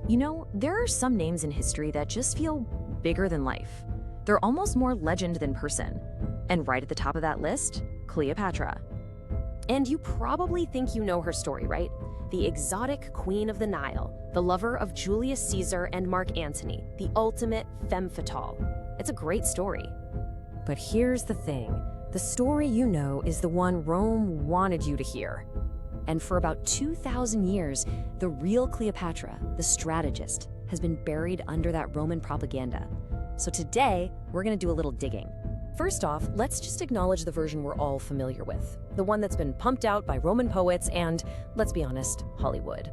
You know, there are some names in history that just feel bigger than life. They're almost more legend than person. And right at the top of that list, Cleopatra. And you probably think you know her story, right? The exotic queen of the Nile, the lover of Julius Caesar and Mark Antony, the ultimate femme fatale. It's a great story. But here's the thing. The story you know is the one Rome wanted you to hear. And for about 2,000 years, the real Cleopatra, the strategist, has been buried under that Roman propaganda. So today, we're gonna do a little digging. First off, let's just acknowledge the version we're all familiar with, the one that's been pumped out by Roman poets and, let's be honest, Hollywood.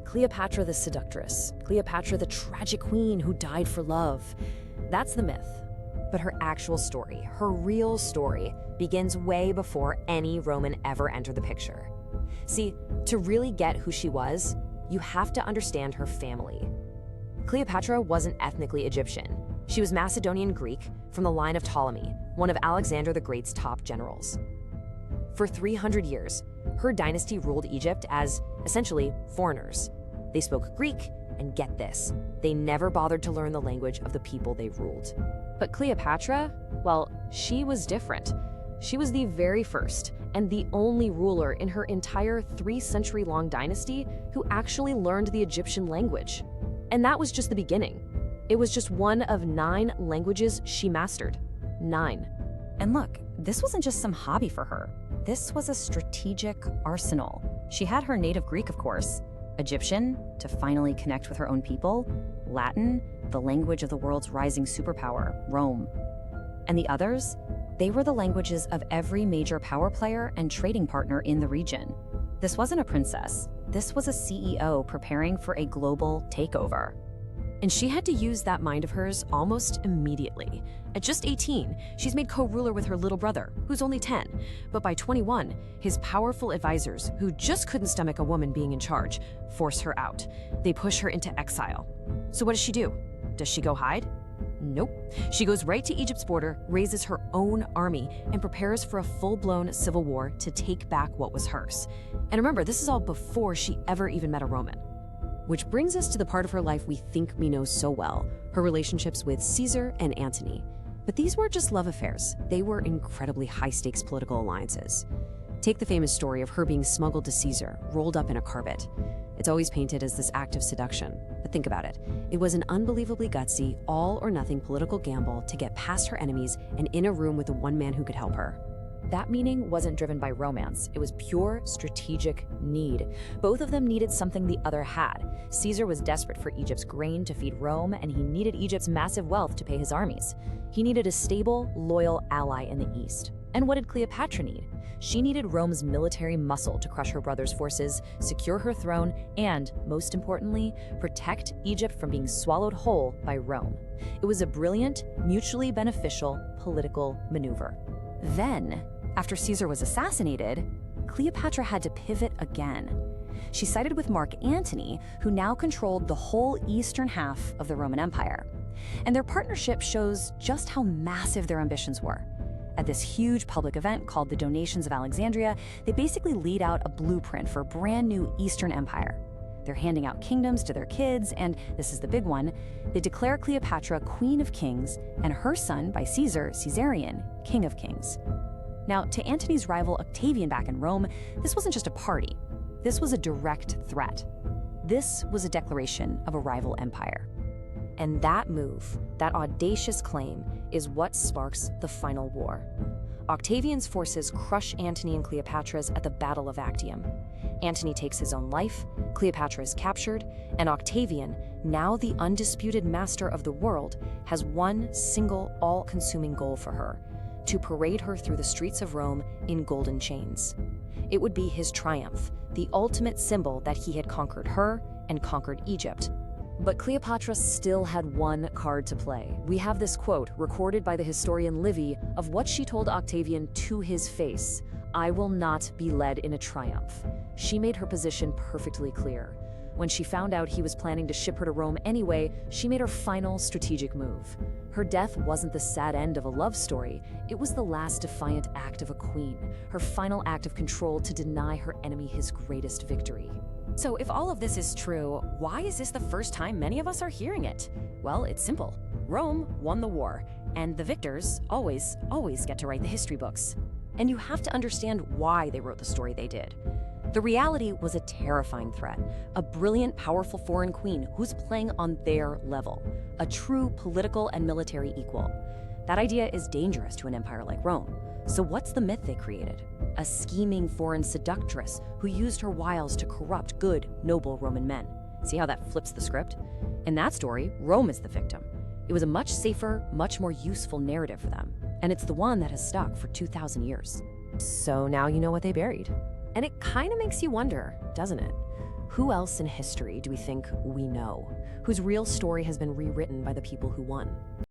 Cleopatra the seductress, Cleopatra the tragic queen who died for love. That's the myth. But her actual story, her real story, begins way before any Roman ever entered the picture. See, to really get who she was, you have to understand her family. Cleopatra wasn't ethnically Egyptian. She was Macedonian Greek from the line of Ptolemy, one of Alexander the Great's top generals. For 300 years, her dynasty ruled Egypt as, essentially, foreigners. They spoke Greek, and get this, they never bothered to learn the language of the people they ruled. But Cleopatra, well, she was different. She was the very first and the only ruler in her entire 3-century-long dynasty who actually learned the Egyptian language. And that was just the beginning. It was just one of 9 languages she mastered. 9. And look, this wasn't just some hobby for her. This was a strategic arsenal. She had her native Greek, of course, Egyptian, to finally connect with her own people, Latin, the language of the world's rising superpower, Rome. And the others? They were the languages of every major power player and trading partner in the region. This wasn't a princess. This was a CEO preparing for a global takeover. And she had to use that mind of hers almost immediately. At just 18, she's made co-ruler with her little brother, who's only 10. But by 21, his powerful advisors, who just couldn't stomach a woman being in charge, force her out. They push her into exile. So what does she do? Does she go hide? Nope. She goes right to Egypt's border, raises her own army, and prepares for a full-blown civil war to take back what was hers. And remember, this is all before she ever even met a Roman. Which brings us to the part of her life we think we know so well, her relationships with Caesar and Antony. But these weren't just love affairs, they were incredibly high-stakes political alliances. Take the famous story of her being smuggled to Caesar, rolled up in a carpet. It's always painted as this act of seduction, but think about it. It was an unbelievably gutsy, all-or-nothing political gamble to get past her enemies and in a room with the one man who could help her. That meaning wasn't driven by romance. It was pure strategic need. Both of them needed something the other had. Caesar was desperate for Egypt's grain to feed Rome, and he needed Egypt's massive wealth to pay his armies. He needed a stable, loyal ally in the east. And what did Cleopatra need? She needed Rome's military muscle to crush her brother's forces, secure her throne, and, most importantly, protect Egypt from being swallowed whole by Rome. It was a brilliant, mutually beneficial political maneuver. Then, after Caesar was assassinated, Cleopatra had to pivot again. She sided with Mark Antony, who now controlled the whole eastern half of the Roman Empire. And their partnership shows just how massive their ambitions were. At this huge public event called the Donations of Alexandria, they basically laid out a blueprint for a brand new Eastern Empire. They're handing out kingdoms to their kids, and this is the big one, they declare Cleopatra Queen of Kings and her son, by Caesar, Caesarion, King of Kings. Now, to Antony's rival Octavian back in Rome, this wasn't just a party. This was a direct threat. This was a declaration of a rival empire. And that move, that audacious claim, is what sparks the final war. Octavian's forces crush Antony and Cleopatra's at the Battle of Actium. Antony takes his own life, Cleopatra is captured, and Octavian, now the undisputed master of the world, has one single, all-consuming goal for her: to parade her through the streets of Rome in golden chains. It would be his triumph, the ultimate symbol that he had conquered her and conquered Egypt. But Cleopatra still had one card to play. We have this quote, recorded by the historian Livy, of what she told Octavian to his face: "I will not be led in a triumph." She made her position perfectly clear. When she found out he was planning to ship her to Rome anyway, she made her final strategic move. Her death wasn't the sad end of a love story, it was the last defiant act of a queen, her final act of control to deny her enemy his greatest victory. So if all of this is true, why is this the first time many of us are hearing it? Well, it's simple. Rome won the war, and the victors always get to write the history books. And you have to understand why they wrote the story they did. The reality was a terrifying threat, a brilliant, powerful foreign queen who's playing on their level, a true political and military equal. That idea is dangerous to an empire like Rome. So what's the myth they created? A scheming foreign seductress who used her wiles to corrupt good, noble Roman men. See how that flips the script? In that story, Rome is the victim. It was a much safer, much more useful narrative for them. And it's the one that has stuck for 2,000 years. So now you know what they buried. And it kind of makes you wonder, doesn't it? Who else in history do we think we know, whose real story has been rewritten by the people who won?